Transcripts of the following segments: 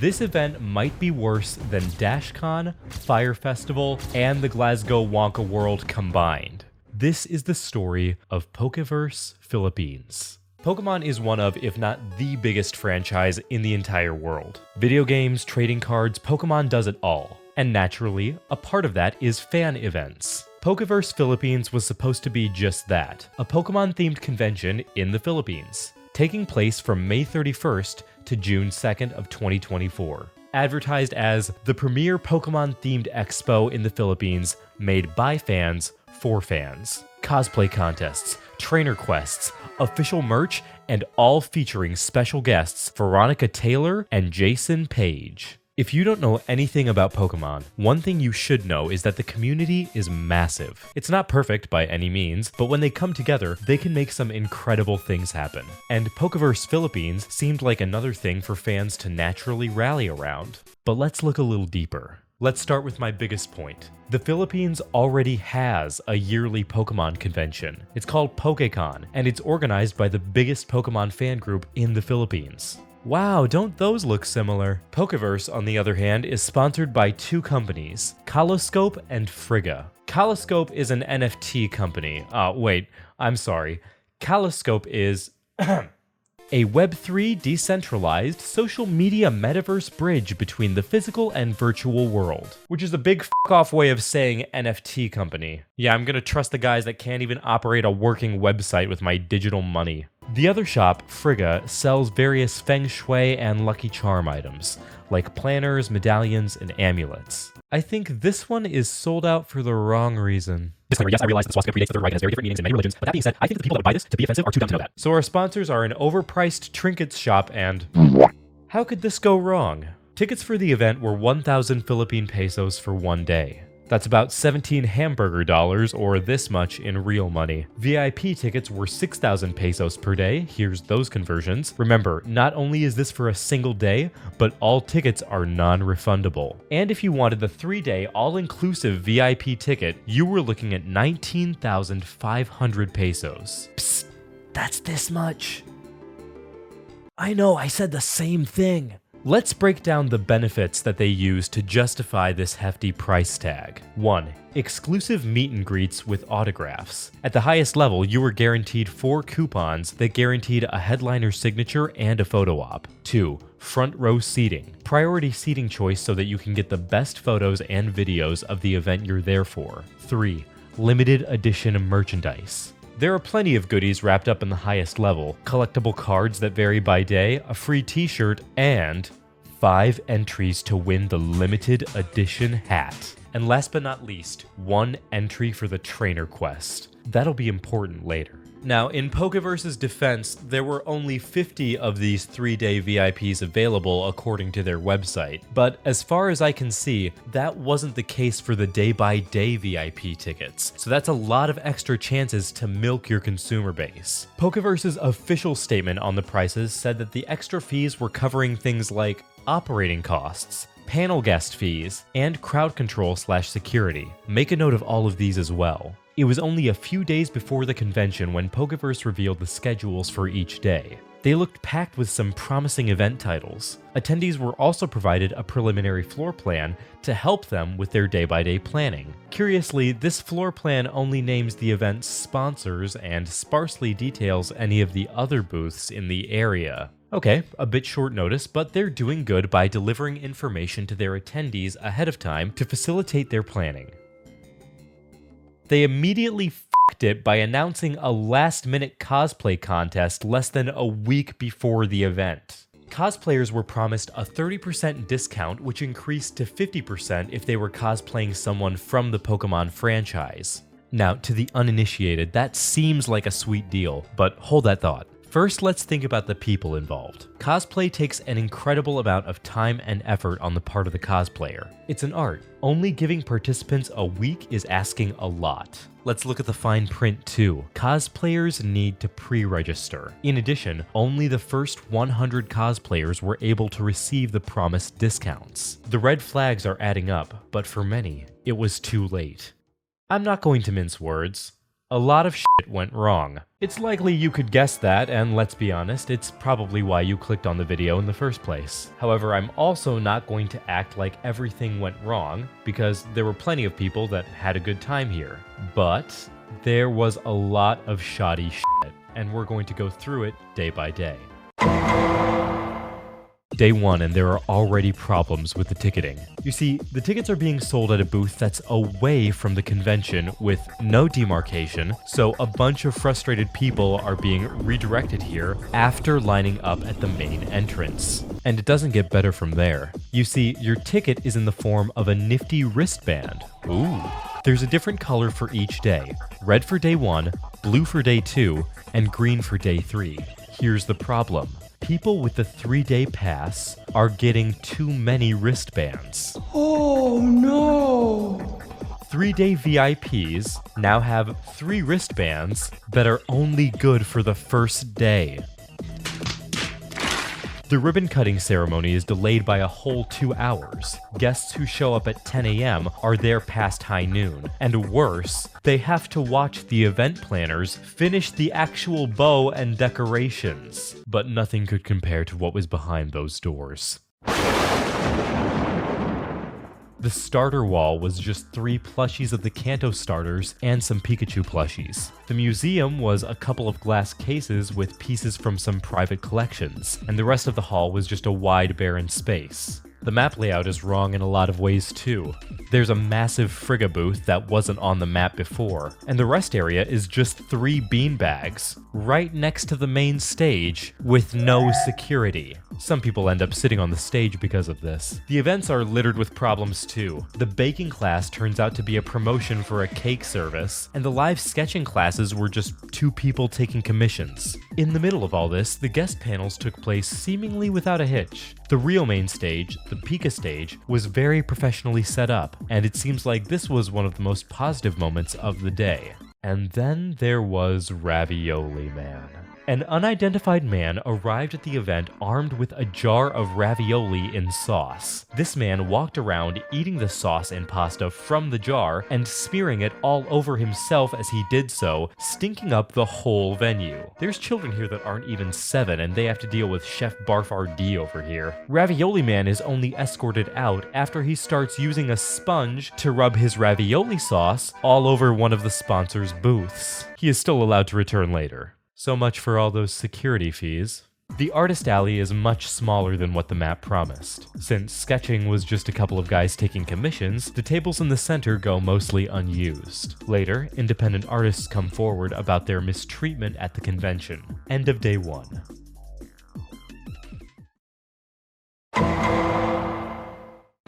This event might be worse than DashCon, Fire Festival, and the Glasgow Wonka World combined. This is the story of Pokeverse Philippines. Pokemon is one of, if not the biggest franchise in the entire world. Video games, trading cards, Pokemon does it all. And naturally, a part of that is fan events. Pokeverse Philippines was supposed to be just that, a Pokemon-themed convention in the Philippines, taking place from May 31st to June 2nd of 2024. Advertised as the premier Pokemon-themed expo in the Philippines, made by fans for fans. Cosplay contests, trainer quests, official merch, and all featuring special guests Veronica Taylor and Jason Page. If you don't know anything about Pokemon, one thing you should know is that the community is massive. It's not perfect by any means, but when they come together, they can make some incredible things happen. And Pokeverse Philippines seemed like another thing for fans to naturally rally around. But let's look a little deeper. Let's start with my biggest point. The Philippines already has a yearly Pokemon convention. It's called PokeCon, and it's organized by the biggest Pokemon fan group in the Philippines. Wow, don't those look similar? Pokeverse, on the other hand, is sponsored by two companies, Kaloscope and Frigga. Kaloscope is an NFT company. I'm sorry. Kaloscope is a Web3 decentralized social media metaverse bridge between the physical and virtual world, which is a big f***off way of saying NFT company. Yeah, I'm gonna trust the guys that can't even operate a working website with my digital money. The other shop, Frigga, sells various feng shui and lucky charm items, like planners, medallions, and amulets. I think this one is sold out for the wrong reason. Disclaimer, yes, I realize the swastika predates the third Reich and has very different meanings in many religions, but that being said, I think that the people that would buy this to be offensive are too dumb to know that. So our sponsors are an overpriced trinkets shop and... How could this go wrong? Tickets for the event were 1,000 Philippine pesos for one day. That's about 17 hamburger dollars, or this much in real money. VIP tickets were 6,000 pesos per day. Here's those conversions. Remember, not only is this for a single day, but all tickets are non-refundable. And if you wanted the 3-day all-inclusive VIP ticket, you were looking at 19,500 pesos. Psst, that's this much. I know, I said the same thing. Let's break down the benefits that they use to justify this hefty price tag. 1. Exclusive meet and greets with autographs. At the highest level, you were guaranteed 4 coupons that guaranteed a headliner signature and a photo op. 2. Front row seating. Priority seating choice so that you can get the best photos and videos of the event you're there for. 3. Limited edition merchandise. There are plenty of goodies wrapped up in the highest level, collectible cards that vary by day, a free t-shirt, and 5 entries to win the limited edition hat. And last but not least, 1 entry for the trainer quest. That'll be important later. Now, in Pokeverse's defense, there were only 50 of these 3-day VIPs available according to their website, but as far as I can see, that wasn't the case for the day-by-day VIP tickets, so that's a lot of extra chances to milk your consumer base. Pokeverse's official statement on the prices said that the extra fees were covering things like operating costs, panel guest fees, and crowd control/security. Make a note of all of these as well. It was only a few days before the convention when Pokeverse revealed the schedules for each day. They looked packed with some promising event titles. Attendees were also provided a preliminary floor plan to help them with their day-by-day planning. Curiously, this floor plan only names the event's sponsors and sparsely details any of the other booths in the area. Okay, a bit short notice, but they're doing good by delivering information to their attendees ahead of time to facilitate their planning. They immediately f***ed it by announcing a last-minute cosplay contest less than a week before the event. Cosplayers were promised a 30% discount, which increased to 50% if they were cosplaying someone from the Pokemon franchise. Now, to the uninitiated, that seems like a sweet deal, but hold that thought. First, let's think about the people involved. Cosplay takes an incredible amount of time and effort on the part of the cosplayer. It's an art. Only giving participants a week is asking a lot. Let's look at the fine print too. Cosplayers need to pre-register. In addition, only the first 100 cosplayers were able to receive the promised discounts. The red flags are adding up, but for many, it was too late. I'm not going to mince words. a lot of shit went wrong. It's likely you could guess that, and let's be honest, it's probably why you clicked on the video in the first place. However, I'm also not going to act like everything went wrong, because there were plenty of people that had a good time here. But there was a lot of shoddy shit, and we're going to go through it day by day. Day 1, and there are already problems with the ticketing. You see, the tickets are being sold at a booth that's away from the convention with no demarcation, so a bunch of frustrated people are being redirected here after lining up at the main entrance. And it doesn't get better from there. You see, your ticket is in the form of a nifty wristband. Ooh. There's a different color for each day. Red for day 1, blue for day 2, and green for day 3. Here's the problem. People with the 3-day pass are getting too many wristbands. Oh no! 3-day VIPs now have 3 wristbands that are only good for the first day. The ribbon cutting ceremony is delayed by a whole 2 hours. Guests who show up at 10 a.m. are there past high noon. And worse, they have to watch the event planners finish the actual bow and decorations. But nothing could compare to what was behind those doors. The starter wall was just 3 plushies of the Kanto starters and some Pikachu plushies. The museum was a couple of glass cases with pieces from some private collections, and the rest of the hall was just a wide barren space. The map layout is wrong in a lot of ways too. There's a massive Frigga booth that wasn't on the map before, and the rest area is just 3 beanbags right next to the main stage with no security. Some people end up sitting on the stage because of this. The events are littered with problems too. The baking class turns out to be a promotion for a cake service, and the live sketching classes were just 2 people taking commissions. In the middle of all this, the guest panels took place seemingly without a hitch. The real main stage, the Pika stage, was very professionally set up, and it seems like this was one of the most positive moments of the day. And then there was Ravioli Man. An unidentified man arrived at the event armed with a jar of ravioli in sauce. This man walked around eating the sauce and pasta from the jar and smearing it all over himself as he did so, stinking up the whole venue. There's children here that aren't even 7 and they have to deal with Chef Barf RD over here. Ravioli Man is only escorted out after he starts using a sponge to rub his ravioli sauce all over one of the sponsors' booths. He is still allowed to return later. So much for all those security fees. The artist alley is much smaller than what the map promised. Since sketching was just a couple of guys taking commissions, the tables in the center go mostly unused. Later, independent artists come forward about their mistreatment at the convention. End of day 1.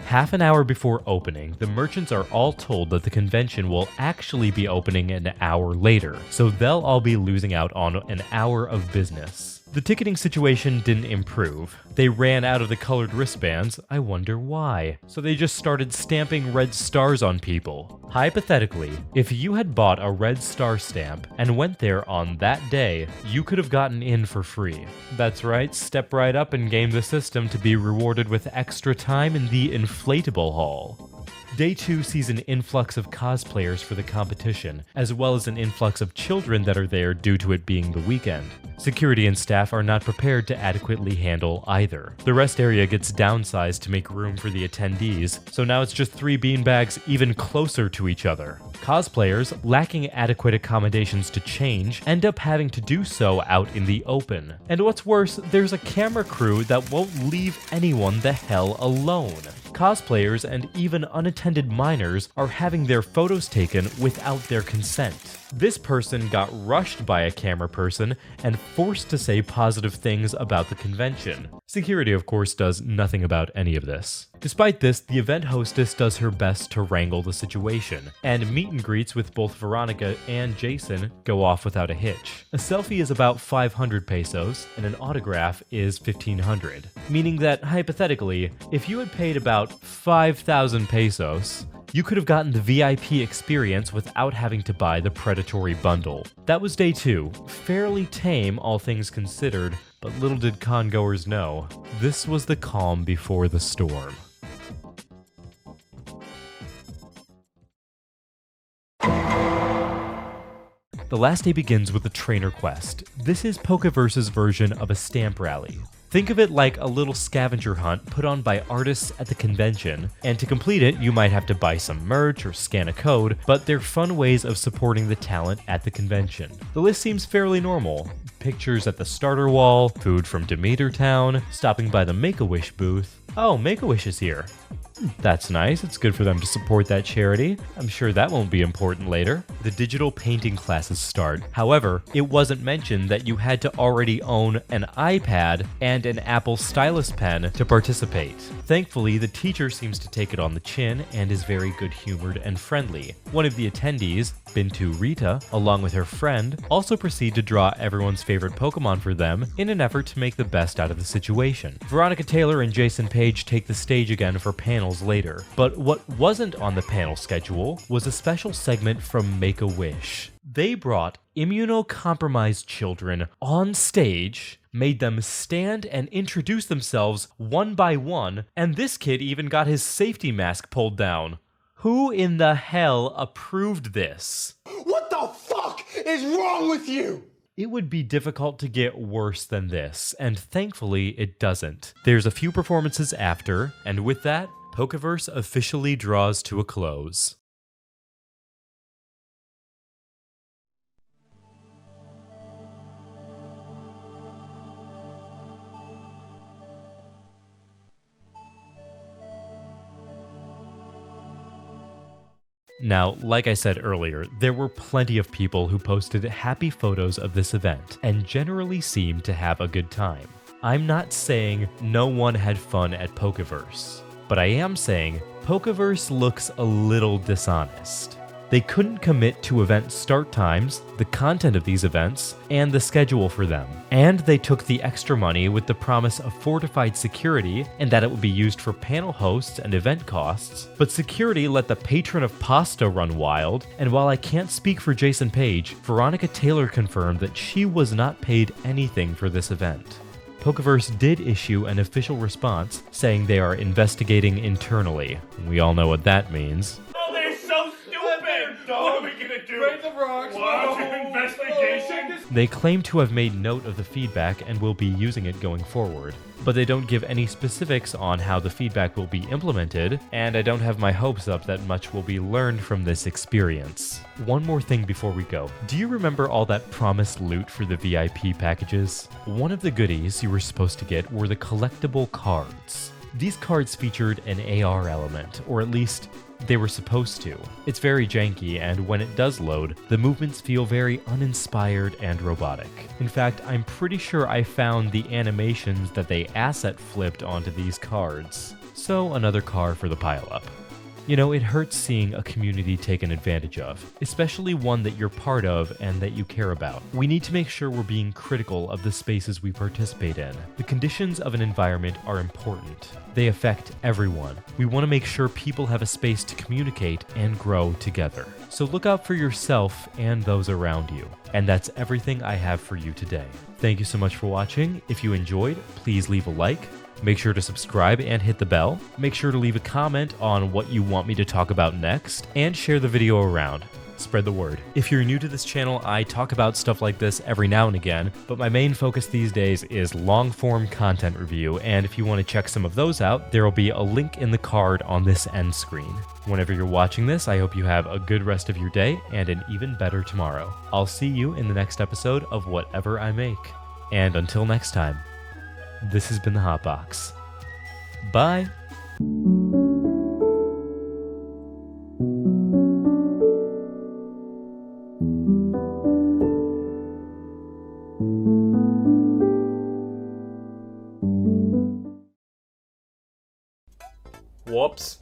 Half an hour before opening, the merchants are all told that the convention will actually be opening an hour later, so they'll all be losing out on an hour of business. The ticketing situation didn't improve. They ran out of the colored wristbands, I wonder why. So they just started stamping red stars on people. Hypothetically, if you had bought a red star stamp and went there on that day, you could have gotten in for free. That's right, step right up and game the system to be rewarded with extra time in the inflatable hall. Day 2 sees an influx of cosplayers for the competition, as well as an influx of children that are there due to it being the weekend. Security and staff are not prepared to adequately handle either. The rest area gets downsized to make room for the attendees, so now it's just 3 beanbags even closer to each other. Cosplayers, lacking adequate accommodations to change, end up having to do so out in the open. And what's worse, there's a camera crew that won't leave anyone the hell alone. Cosplayers and even unattended minors are having their photos taken without their consent. This person got rushed by a camera person and forced to say positive things about the convention. Security, of course, does nothing about any of this. Despite this, the event hostess does her best to wrangle the situation, and meet and greets with both Veronica and Jason go off without a hitch. A selfie is about 500 pesos, and an autograph is 1,500, meaning that, hypothetically, if you had paid about 5,000 pesos, you could have gotten the VIP experience without having to buy the predatory bundle. That was day 2. Fairly tame, all things considered, but little did con-goers know, this was the calm before the storm. The last day begins with a trainer quest. This is Pokeverse's version of a stamp rally. Think of it like a little scavenger hunt put on by artists at the convention, and to complete it, you might have to buy some merch or scan a code, but they're fun ways of supporting the talent at the convention. The list seems fairly normal. Pictures at the starter wall, food from Demeter Town, stopping by the Make-A-Wish booth. Oh, Make-A-Wish is here. That's nice. It's good for them to support that charity. I'm sure that won't be important later. The digital painting classes start. However, it wasn't mentioned that you had to already own an iPad and an Apple stylus pen to participate. Thankfully, the teacher seems to take it on the chin and is very good-humored and friendly. One of the attendees, Bintu Rita, along with her friend, also proceed to draw everyone's favorite Pokemon for them in an effort to make the best out of the situation. Veronica Taylor and Jason Page take the stage again for panels later, but what wasn't on the panel schedule was a special segment from Make-A-Wish. They brought immunocompromised children on stage, made them stand and introduce themselves one by one, and this kid even got his safety mask pulled down. Who in the hell approved this? What the fuck is wrong with you? It would be difficult to get worse than this, and thankfully it doesn't. There's a few performances after, and with that, Pokeverse officially draws to a close. Now, like I said earlier, there were plenty of people who posted happy photos of this event and generally seemed to have a good time. I'm not saying no one had fun at Pokeverse, but I am saying Pokeverse looks a little dishonest. They couldn't commit to event start times, the content of these events, and the schedule for them. And they took the extra money with the promise of fortified security and that it would be used for panel hosts and event costs. But security let the patron of pasta run wild, and while I can't speak for Jason Page, Veronica Taylor confirmed that she was not paid anything for this event. Pokeverse did issue an official response saying they are investigating internally. We all know what that means. Oh, they're so stupid! What are we gonna do? Break the rocks. What? Investigation? They claim to have made note of the feedback and will be using it going forward, but they don't give any specifics on how the feedback will be implemented, and I don't have my hopes up that much will be learned from this experience. One more thing before we go. Do you remember all that promised loot for the VIP packages? One of the goodies you were supposed to get were the collectible cards. These cards featured an AR element, or at least they were supposed to. It's very janky, and when it does load, the movements feel very uninspired and robotic. In fact, I'm pretty sure I found the animations that they asset flipped onto these cards. So another car for the pileup. You know, it hurts seeing a community taken advantage of, especially one that you're part of and that you care about. We need to make sure we're being critical of the spaces we participate in. The conditions of an environment are important. They affect everyone. We want to make sure people have a space to communicate and grow together. So look out for yourself and those around you. And that's everything I have for you today. Thank you so much for watching. If you enjoyed, please leave a like. Make sure to subscribe and hit the bell. Make sure to leave a comment on what you want me to talk about next, and share the video around. Spread the word. If you're new to this channel, I talk about stuff like this every now and again, but my main focus these days is long-form content review, and if you want to check some of those out, there will be a link in the card on this end screen. Whenever you're watching this, I hope you have a good rest of your day and an even better tomorrow. I'll see you in the next episode of whatever I make. And until next time, this has been the Hot Box. Bye! Whoops.